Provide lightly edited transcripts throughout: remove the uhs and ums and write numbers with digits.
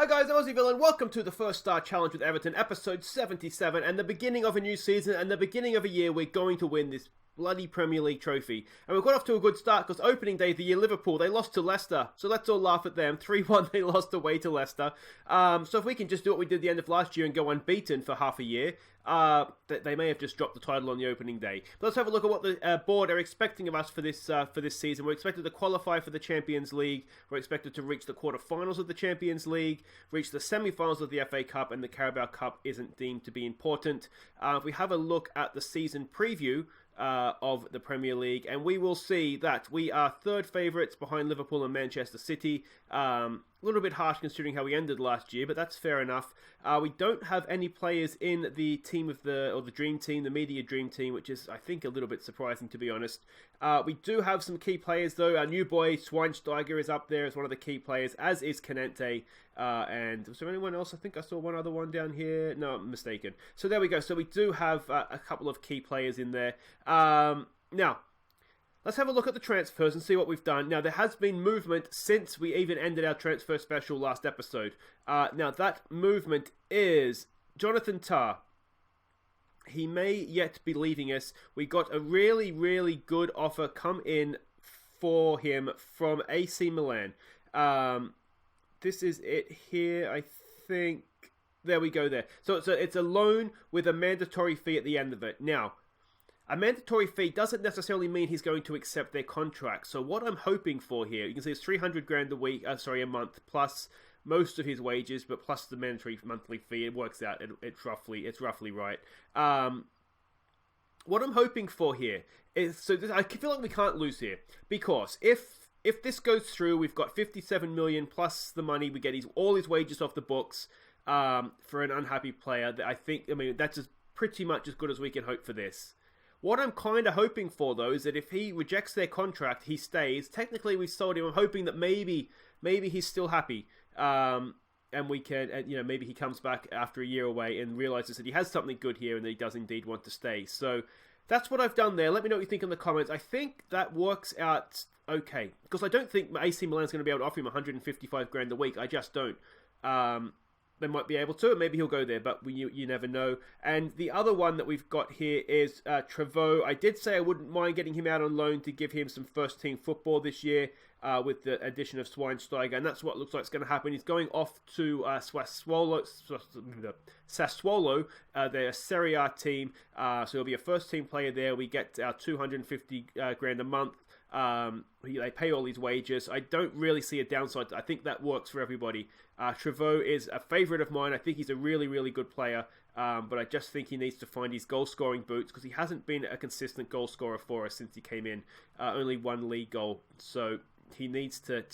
Hi guys, I'm Aussie Villain. Welcome to the First Star Challenge with Everton, episode 77, and the beginning of a new season and the beginning of a year we're going to win this bloody Premier League trophy. And we've got off to a good start because opening day of the year, Liverpool, they lost to Leicester. So let's all laugh at them. 3-1, they lost away to Leicester. So if we can just do what we did at the end of last year and go unbeaten for half a year, they may have just dropped the title on the opening day. But let's have a look at what the board are expecting of us for this season. We're expected to qualify for the Champions League. We're expected to reach the quarterfinals of the Champions League, reach the semi-finals of the FA Cup, and the Carabao Cup isn't deemed to be important. If we have a look at the season preview of the Premier League, and we will see that we are third favourites behind Liverpool and Manchester City. A little bit harsh considering how we ended last year, but that's fair enough. We don't have any players in the team of the Dream Team, the Media Dream Team, which is, I think, a little bit surprising, to be honest. We do have some key players, though. Our new boy, Schweinsteiger, is up there as one of the key players, as is Canente. And was there anyone else? I think I saw one other one down here. No, I'm mistaken. So there we go. So we do have a couple of key players in there. Now, let's have a look at the transfers and see what we've done. Now, there has been movement since we even ended our transfer special last episode. Now, that movement is Jonathan Tah. He may yet be leaving us. We got a really, really good offer come in for him from AC Milan. This is it here, I think. There we go there. So it's a loan with a mandatory fee at the end of it. Now, a mandatory fee doesn't necessarily mean he's going to accept their contract. So what I'm hoping for here, you can see it's 300 grand a month, plus most of his wages, but plus the mandatory monthly fee. It works out. It's roughly right. What I'm hoping for here is, I feel like we can't lose here, because if this goes through, we've got 57 million plus the money. We get all his wages off the books for an unhappy player. That's pretty much as good as we can hope for this. What I'm kind of hoping for, though, is that if he rejects their contract, he stays. Technically, we've sold him. I'm hoping that maybe he's still happy, and we can, maybe he comes back after a year away and realizes that he has something good here and that he does indeed want to stay. So that's what I've done there. Let me know what you think in the comments. I think that works out okay, because I don't think AC Milan's going to be able to offer him 155 grand a week. I just don't. They might be able to, and maybe he'll go there, but you never know. And the other one that we've got here is Trevoh. I did say I wouldn't mind getting him out on loan to give him some first-team football this year with the addition of Schweinsteiger, and that's what looks like is going to happen. He's going off to Sassuolo, their Serie A team, so he'll be a first-team player there. We get our 250 grand a month. They pay all these wages. I don't really see a downside. I think that works for everybody. Trevoh is a favourite of mine. I think he's a really, really good player. But I just think he needs to find his goal-scoring boots, because he hasn't been a consistent goal scorer for us since he came in. Only one league goal. So he needs to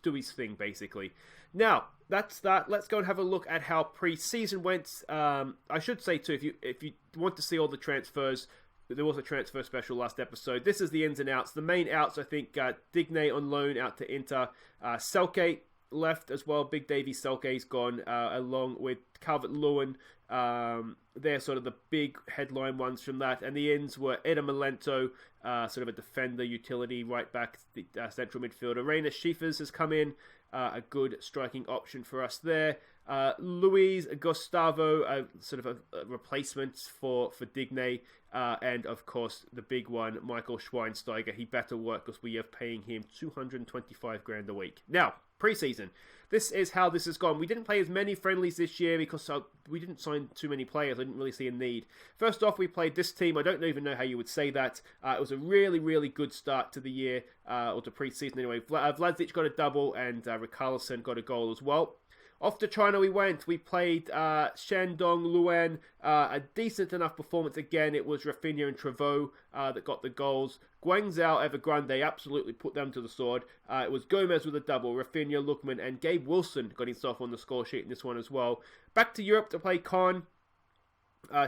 do his thing, basically. Now, that's that. Let's go and have a look at how pre-season went. I should say, too, if you want to see all the transfers, there was a transfer special last episode. This is the ins and outs. The main outs, I think, Digne on loan out to Inter. Selke left as well. Big Davy Selke's gone, along with Calvert-Lewin. They're sort of the big headline ones from that. And the ins were Eder Milento, sort of a defender, utility, right back, the central midfielder. Rainer Schiefers has come in, a good striking option for us there. Luis Gustavo, sort of a replacement for Digne. And, of course, the big one, Michael Schweinsteiger. He better work, because we are paying him 225 grand a week. Now, pre-season. This is how this has gone. We didn't play as many friendlies this year because we didn't sign too many players. I didn't really see a need. First off, we played this team. I don't even know how you would say that. It was a really, really good start to the year, or to pre-season anyway. Vlasic got a double, and Richarlison got a goal as well. Off to China we went. We played Shandong Luan. A decent enough performance again. It was Rafinha and Trevoh that got the goals. Guangzhou Evergrande absolutely put them to the sword. It was Gomez with a double. Rafinha, Lookman, and Gabe Wilson got himself on the score sheet in this one as well. Back to Europe to play Caen.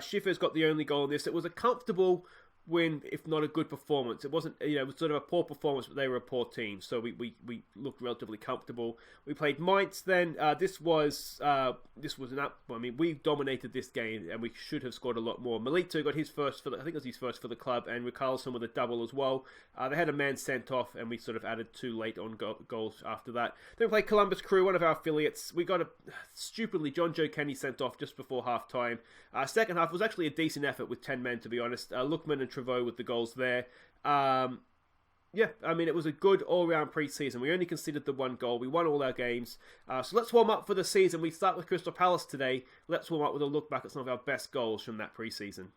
Schiffer's got the only goal in this. It was a comfortable win, if not a good performance. It wasn't, it was sort of a poor performance, but they were a poor team, so we looked relatively comfortable. We played Mainz then. This was an up. I mean, we dominated this game, and we should have scored a lot more. Milito got his first I think it was his first for the club, and Richarlison with a double as well. They had a man sent off, and we sort of added 2 late on goals after that. Then we played Columbus Crew, one of our affiliates. We got stupidly John Joe Kenny sent off just before half time. Second half was actually a decent effort with 10 men, to be honest. Lookman and Trevoux with the goals there. Yeah, I mean, it was a good all-round pre-season. We only conceded the 1 goal. We won all our games. So let's warm up for the season. We start with Crystal Palace today. Let's warm up with a look back at some of our best goals from that pre-season.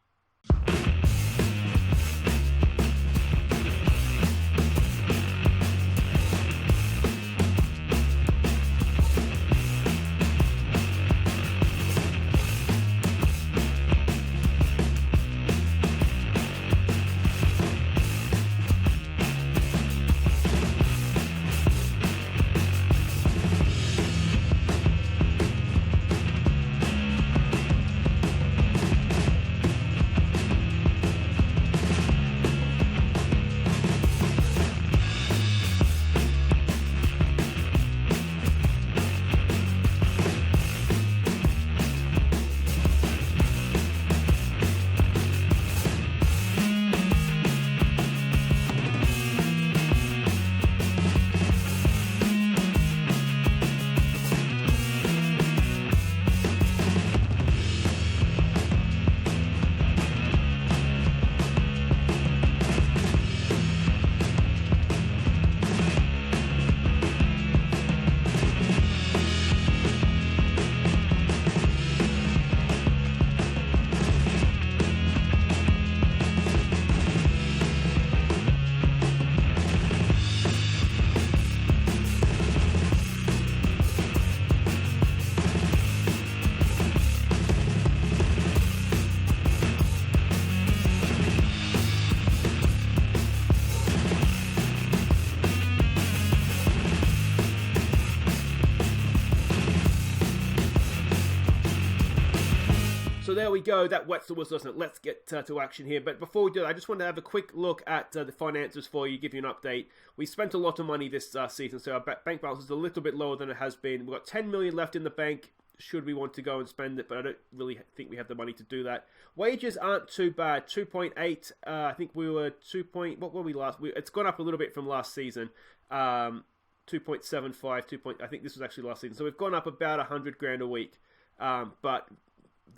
So there we go. That wets the whistle, doesn't it? Let's get to action here. But before we do that, I just want to have a quick look at the finances for you, give you an update. We spent a lot of money this season, so our bank balance is a little bit lower than it has been. We've got 10 million left in the bank, should we want to go and spend it, but I don't really think we have the money to do that. Wages aren't too bad. 2.8. I think we were 2. What were we last? It's gone up a little bit from last season. 2.75. I think this was actually last season. So we've gone up about 100 grand a week, but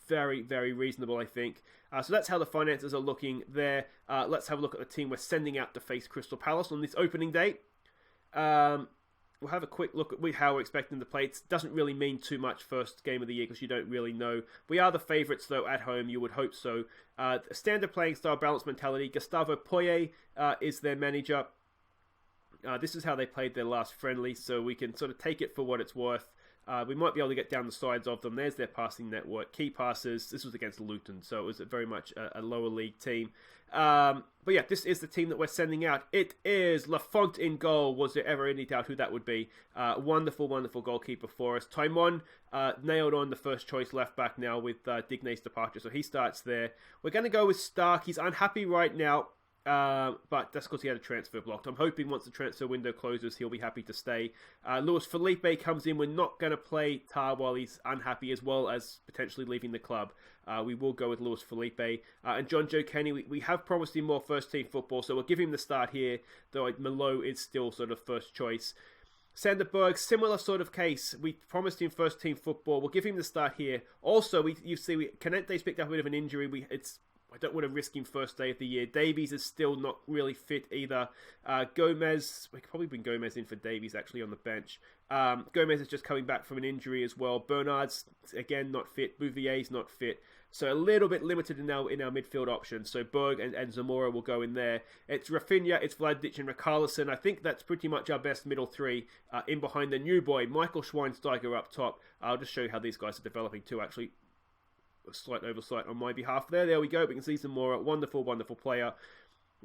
very, very reasonable, I think. So that's how the finances are looking there. Let's have a look at the team we're sending out to face Crystal Palace on this opening day. We'll have a quick look at how we're expecting to play. It doesn't really mean too much first game of the year because you don't really know. We are the favourites, though, at home. You would hope so. Standard playing style, balanced mentality. Gustavo Poyet is their manager. This is how they played their last friendly, so we can sort of take it for what it's worth. We might be able to get down the sides of them. There's their passing network. Key passes. This was against Luton, so it was very much a lower league team. But yeah, this is the team that we're sending out. It is Lafont in goal. Was there ever any doubt who that would be? Wonderful, wonderful goalkeeper for us. Taimon nailed on the first choice left back now with Digne's departure, so he starts there. We're going to go with Stark. He's unhappy right now. But that's because he had a transfer blocked. I'm hoping once the transfer window closes, he'll be happy to stay. Luis Felipe comes in. We're not going to play Tar while he's unhappy, as well as potentially leaving the club. We will go with Luis Felipe. And John Joe Kenny, we have promised him more first-team football, so we'll give him the start here, though Malo is still sort of first choice. Sander Berg, similar sort of case. We promised him first-team football. We'll give him the start here. Also, Canente's picked up a bit of an injury. I don't want to risk him first day of the year. Davies is still not really fit either. Gomez, we could probably bring Gomez in for Davies actually on the bench. Gomez is just coming back from an injury as well. Bernard's, again, not fit. Bouvier's not fit. So a little bit limited in our midfield options. So Berg and Zamora will go in there. It's Rafinha, it's Vladic and Richarlison. I think that's pretty much our best middle three. In behind the new boy, Michael Schweinsteiger up top. I'll just show you how these guys are developing too, actually. A slight oversight on my behalf there. There we go. We can see Zamora, wonderful, wonderful player.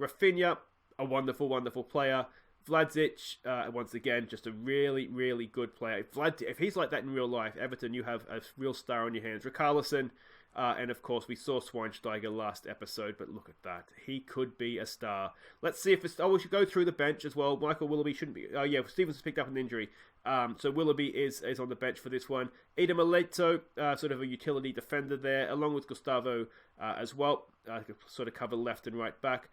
Rafinha, a wonderful, wonderful player. Vladic, once again, just a really, really good player. If he's like that in real life, Everton, you have a real star on your hands. Richarlison, And of course, we saw Schweinsteiger last episode, but look at that. He could be a star. Let's see if it's... Oh, we should go through the bench as well. Michael Willoughby shouldn't be... Oh, yeah, Stevens picked up an injury. So Willoughby is on the bench for this one. Ida Mileto, sort of a utility defender there, along with Gustavo as well. Sort of cover left and right back.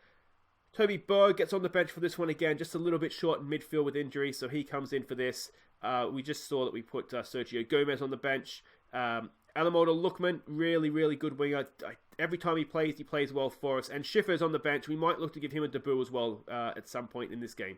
Toby Berg gets on the bench for this one again, just a little bit short in midfield with injury, so he comes in for this. We just saw that we put Sergio Gomez on the bench. Alamoda Lookman, really, really good winger. Every time he plays well for us. And Schiffer's on the bench. We might look to give him a debut as well at some point in this game.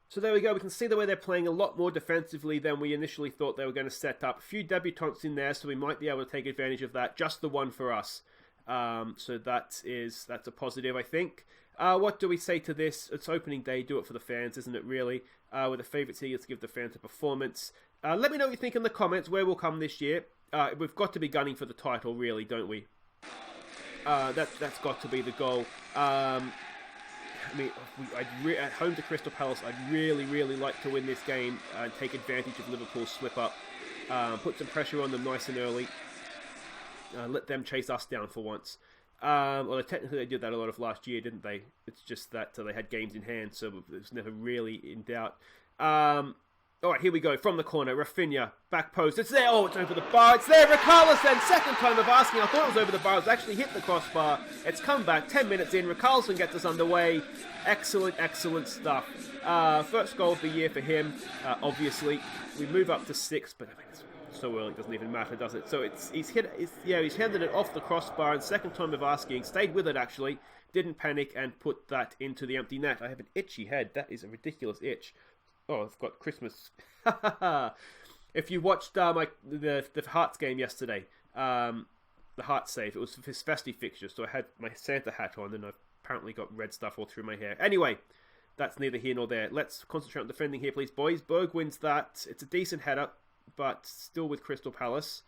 So there we go. We can see the way they're playing a lot more defensively than we initially thought they were going to set up. A few debutants in there, so we might be able to take advantage of that. Just the one for us. So that's a positive, I think. What do we say to this? It's opening day. Do it for the fans, isn't it, really? With the favourites here, let's give the fans a performance. Let me know what you think in the comments. Where we'll come this year. We've got to be gunning for the title, really, don't we? That's got to be the goal. I mean, at home to Crystal Palace, I'd really, really like to win this game and take advantage of Liverpool's slip-up. Put some pressure on them nice and early. Let them chase us down for once. Well, technically they did that a lot of last year, didn't they? It's just that they had games in hand, so it was never really in doubt. Alright, here we go. From the corner, Rafinha, back post. It's there. Oh, it's over the bar. It's there. Richarlison, second time of asking. I thought it was over the bar. It's actually hit the crossbar. It's come back. 10 minutes in. Richarlison gets us underway. Excellent, excellent stuff. First goal of the year for him, obviously. We move up to 6, but I mean, it's so early. It doesn't even matter, does it? So he's handed it off the crossbar, and second time of asking. Stayed with it, actually. Didn't panic and put that into the empty net. I have an itchy head. That is a ridiculous itch. Oh, I've got Christmas. If you watched the Hearts game yesterday, the Hearts save, it was his festive fixture, so I had my Santa hat on, and I've apparently got red stuff all through my hair. Anyway, that's neither here nor there. Let's concentrate on defending here, please, boys. Berg wins that. It's a decent header, but still with Crystal Palace.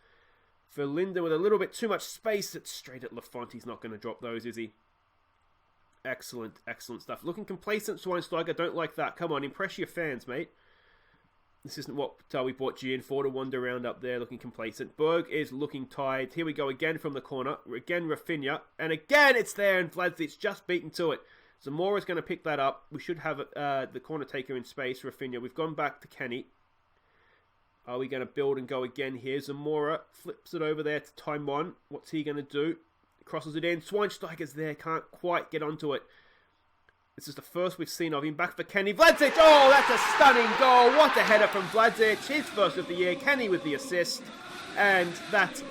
Verlinden with a little bit too much space. It's straight at Lafont. He's not going to drop those, is he? Excellent, excellent stuff. Looking complacent, Schweinsteiger. Don't like that. Come on, impress your fans, mate. This isn't what we bought Gian for, to wander around up there looking complacent. Berg is looking tired. Here we go again from the corner. Again, Rafinha. And again, it's there, and Vladic's just beaten to it. Zamora's going to pick that up. We should have the corner taker in space, Rafinha. We've gone back to Kenny. Are we going to build and go again here? Zamora flips it over there to Taimon. What's he going to do? Crosses it in. Schweinsteiger's there. Can't quite get onto it. This is the first we've seen of him. Back for Kenny. Vlasic! Oh, that's a stunning goal. What a header from Vlasic. His first of the year. Kenny with the assist. And that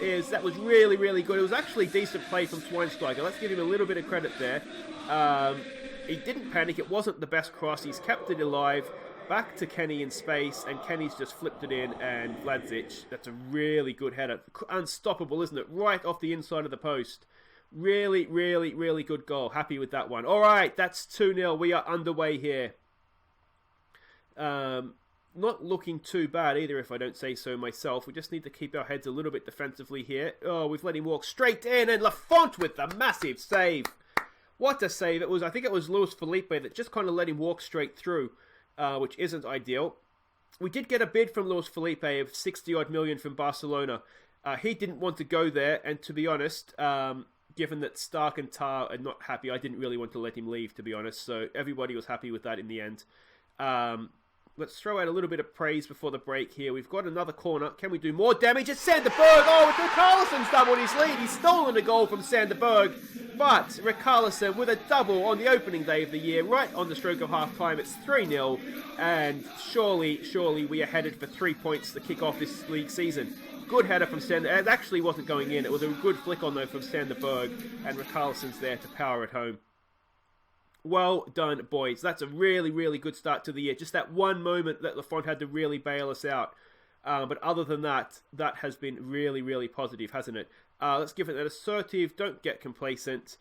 was really, really good. It was actually decent play from Schweinsteiger. Let's give him a little bit of credit there. He didn't panic. It wasn't the best cross. He's kept it alive. Back to Kenny in space. And Kenny's just flipped it in. And Vlasic, that's a really good header. Unstoppable, isn't it? Right off the inside of the post. Really, really, really good goal. Happy with that one. All right, that's 2-0. We are underway here. Not looking too bad either, if I don't say so myself. We just need to keep our heads a little bit defensively here. Oh, we've let him walk straight in, and Lafont with the massive save. What a save. I think it was Luis Felipe that just kind of let him walk straight through, which isn't ideal. We did get a bid from Luis Felipe of 60-odd million from Barcelona. He didn't want to go there, and to be honest... given that Stark and Tar are not happy, I didn't really want to let him leave, to be honest. So everybody was happy with that in the end. Let's throw out a little bit of praise before the break here. We've got another corner. Can we do more damage? It's Sanderberg. Oh, Richarlison's doubled his lead. He's stolen a goal from Sanderberg. But Richarlison with a double on the opening day of the year, right on the stroke of half-time. It's 3-0. And surely we are headed for 3 points to kick off this league season. Good header from Sander. It actually wasn't going in. It was a good flick on though from Sanderberg, and Richarlison's there to power it home. Well done, boys. That's a really, really good start to the year. Just that one moment that Lafont had to really bail us out. But other than that, that has been really, really positive, hasn't it? Let's give it an assertive. Don't get complacent.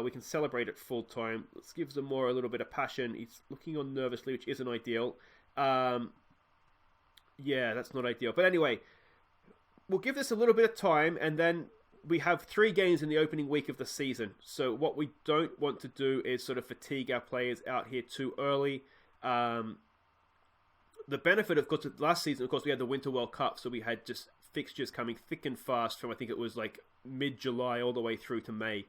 We can celebrate at full time. Let's give Zamora a little bit of passion. He's looking on nervously, which isn't ideal. Yeah, that's not ideal. But anyway... We'll give this a little bit of time, and then we have 3 games in the opening week of the season. So what we don't want to do is sort of fatigue our players out here too early. The benefit, of course, last season, of course, we had the Winter World Cup, so we had just fixtures coming thick and fast from, I think it was like mid-July all the way through to May.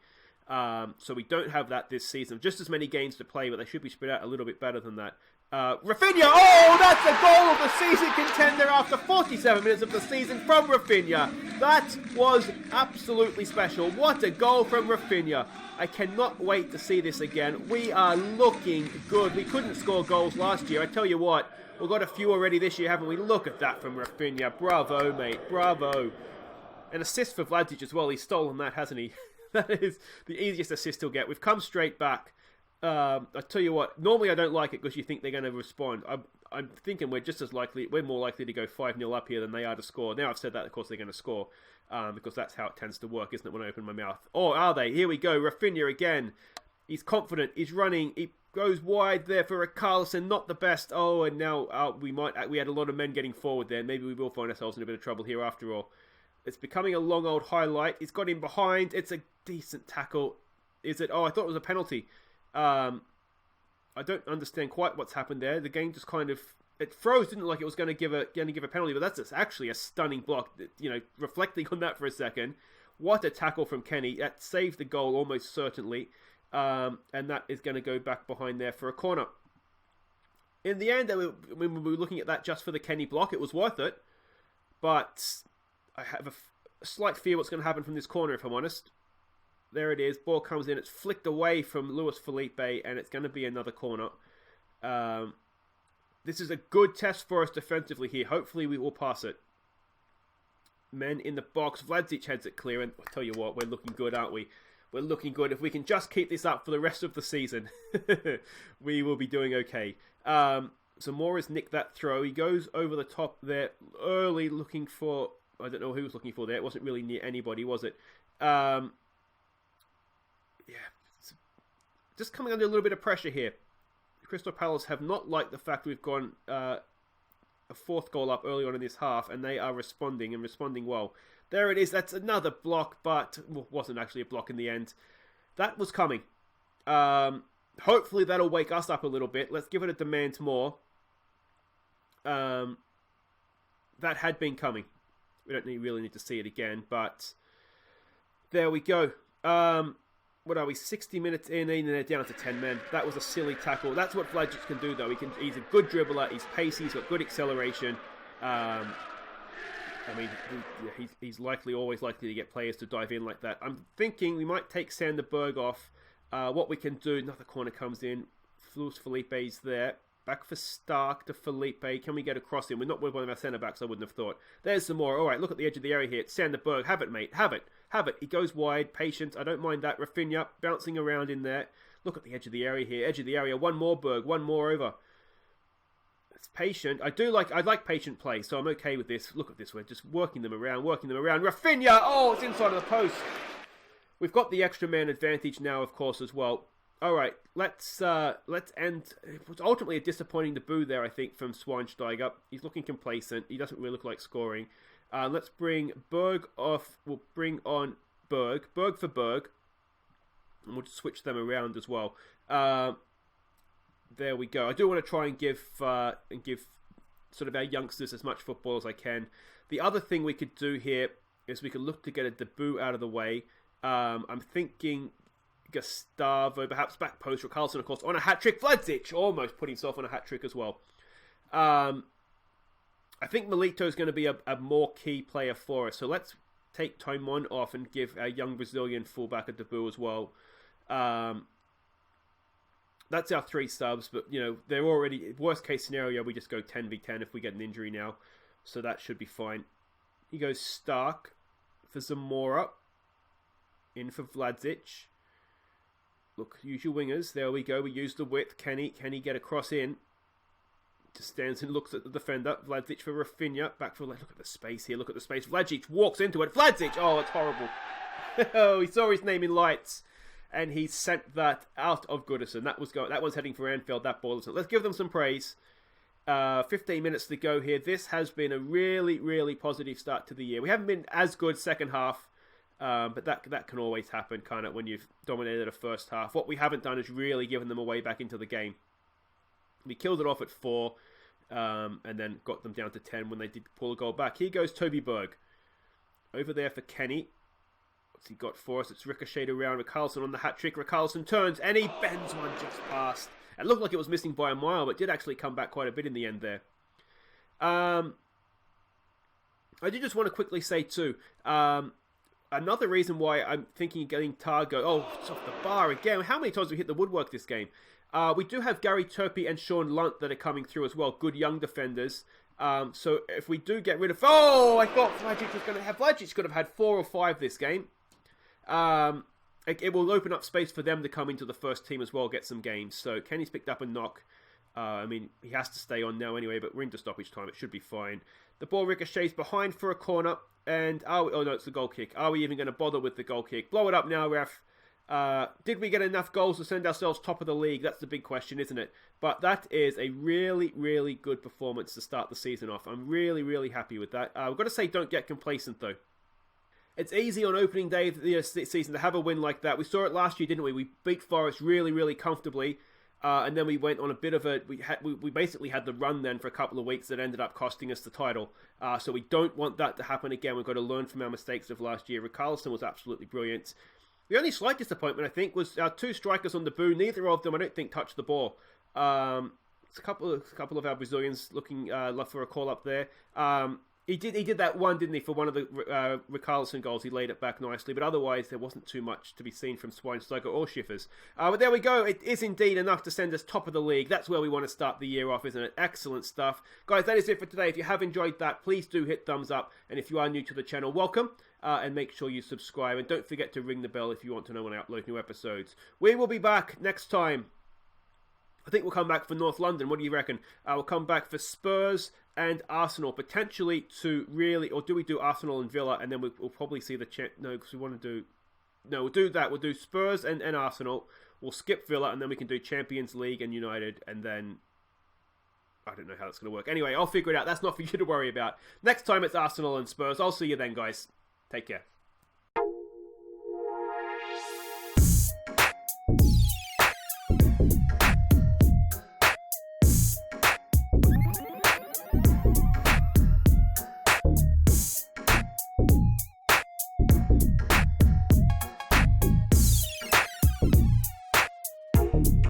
So we don't have that this season. Just as many games to play, but they should be spread out a little bit better than that. Rafinha! Oh, that's a goal of the season contender after 47 minutes of the season from Rafinha. That was absolutely special. What a goal from Rafinha. I cannot wait to see this again. We are looking good. We couldn't score goals last year. I tell you what, we've got a few already this year, haven't we? Look at that from Rafinha. Bravo, mate. Bravo. An assist for Vlasic as well. He's stolen that, hasn't he? That is the easiest assist he'll get. We've come straight back. I tell you what, normally I don't like it because you think they're going to respond. I'm thinking we're more likely to go 5-0 up here than they are to score. Now I've said that, of course they're going to score, because that's how it tends to work, isn't it, when I open my mouth? Or are they? Here we go, Rafinha again. He's confident, he's running, he goes wide there for Carlson, not the best. Oh, and now we had a lot of men getting forward there. Maybe we will find ourselves in a bit of trouble here after all. It's becoming a long old highlight. He's got him behind. It's a decent tackle. Is it? Oh, I thought it was a penalty. I don't understand quite what's happened there. The game just kind of froze. Didn't look like it was going to give a penalty, but that's actually a stunning block. You know, reflecting on that for a second, what a tackle from Kenny. That saved the goal almost certainly, and that is going to go back behind there for a corner. In the end, when we were looking at that just for the Kenny block, it was worth it, but I have a slight fear what's going to happen from this corner, if I'm honest. There it is. Ball comes in. It's flicked away from Luis Felipe, and it's going to be another corner. This is a good test for us defensively here. Hopefully we will pass it. Men in the box. Vlasic heads it clear, and I'll tell you what, we're looking good, aren't we? We're looking good. If we can just keep this up for the rest of the season, we will be doing okay. Zamora's nicked that throw. He goes over the top there early, looking for... I don't know who was looking for there. It wasn't really near anybody, was it? Yeah. Just coming under a little bit of pressure here. Crystal Palace have not liked the fact we've gone a fourth goal up early on in this half, and they are responding well. There it is. That's another block, but wasn't actually a block in the end. That was coming. Hopefully that'll wake us up a little bit. Let's give it a demand more. That had been coming. We don't really need to see it again, but there we go. What are we, 60 minutes in, and they're down to 10 men. That was a silly tackle. That's what Vlasic can do, though. He's a good dribbler. He's pacey. He's got good acceleration. I mean, he's always likely to get players to dive in like that. I'm thinking we might take Sander Berg off. What we can do, another corner comes in. Luis Felipe's there. Back for Stark to Felipe. Can we get across him? We're not with one of our centre-backs, I wouldn't have thought. There's some more. All right, look at the edge of the area here. It's Sander Berg. Have it, mate. Have it. He goes wide. Patient. I don't mind that. Rafinha bouncing around in there. Look at the edge of the area here. Edge of the area. One more Berg. One more over. It's patient. I like patient play, so I'm okay with this. Look at this. We're just working them around. Rafinha! Oh, it's inside of the post. We've got the extra man advantage now, of course, as well. All right, let's end. It was ultimately a disappointing debut there, I think, from Schweinsteiger. He's looking complacent. He doesn't really look like scoring. Let's bring Berg off. We'll bring on Berg for Berg, and we'll just switch them around as well. There we go. I do want to try and give sort of our youngsters as much football as I can. The other thing we could do here is we could look to get a debut out of the way. I'm thinking Gustavo, perhaps back post, or Carlson, of course, on a hat-trick. Vlasic almost put himself on a hat-trick as well. I think Milito is going to be a more key player for us. So let's take Tomon off and give our young Brazilian fullback a debut as well. That's our 3 subs, but, you know, they're already... Worst case scenario, we just go 10v10 if we get an injury now. So that should be fine. He goes Stark for Zamora. In for Vlasic. Look, use your wingers. There we go. We use the width. Can he get across in? Just stands and looks at the defender. Vlasic for Rafinha. Back for... Look at the space here. Look at the space. Vlasic walks into it. Vlasic! Oh, it's horrible. Oh, he saw his name in lights. And he sent that out of Goodison. That one's heading for Anfield. That ball isn't. Let's give them some praise. 15 minutes to go here. This has been a really, really positive start to the year. We haven't been as good second half. But that can always happen, kind of, when you've dominated a first half. What we haven't done is really given them a way back into the game. We killed it off at 4, and then got them down to 10 when they did pull a goal back. Here goes Toby Berg. Over there for Kenny. What's he got for us? It's ricocheted around. Richarlison on the hat-trick. Richarlison turns and he bends one just past. It looked like it was missing by a mile, but did actually come back quite a bit in the end there. I did just want to quickly say too, another reason why I'm thinking of getting Targo. Oh, it's off the bar again. How many times have we hit the woodwork this game? We do have Gary Turpie and Sean Lunt that are coming through as well. Good young defenders. So if we do get rid of... Oh, I thought Vlagic was going to have... Vlagic could have had 4 or 5 this game. It will open up space for them to come into the first team as well, get some games. So Kenny's picked up a knock. I mean, he has to stay on now anyway, but we're into stoppage time. It should be fine. The ball ricochets behind for a corner. And, oh no, it's the goal kick. Are we even going to bother with the goal kick? Blow it up now, ref. Did we get enough goals to send ourselves top of the league? That's the big question, isn't it? But that is a really, really good performance to start the season off. I'm really, really happy with that. I've got to say, don't get complacent, though. It's easy on opening day of the season to have a win like that. We saw it last year, didn't we? We beat Forest really, really comfortably. And then we went on a bit of a... We basically had the run then for a couple of weeks that ended up costing us the title. So we don't want that to happen again. We've got to learn from our mistakes of last year. Richarlison was absolutely brilliant. The only slight disappointment, I think, was our 2 strikers on the boo. Neither of them, I don't think, touched the ball. It's a couple of our Brazilians looking for a call up there. He did that one, didn't he, for one of the Richarlison goals. He laid it back nicely, but otherwise there wasn't too much to be seen from Schweinsteiger or Schiffers. But there we go. It is indeed enough to send us top of the league. That's where we want to start the year off, isn't it? Excellent stuff. Guys, that is it for today. If you have enjoyed that, please do hit thumbs up. And if you are new to the channel, welcome. And make sure you subscribe. And don't forget to ring the bell if you want to know when I upload new episodes. We will be back next time. I think we'll come back for North London. What do you reckon? We'll come back for Spurs and Arsenal, potentially to really... Or do we do Arsenal and Villa, and then we'll probably see the... No, because we want to do... No, we'll do that. We'll do Spurs and Arsenal. We'll skip Villa, and then we can do Champions League and United, and then... I don't know how that's going to work. Anyway, I'll figure it out. That's not for you to worry about. Next time it's Arsenal and Spurs. I'll see you then, guys. Take care.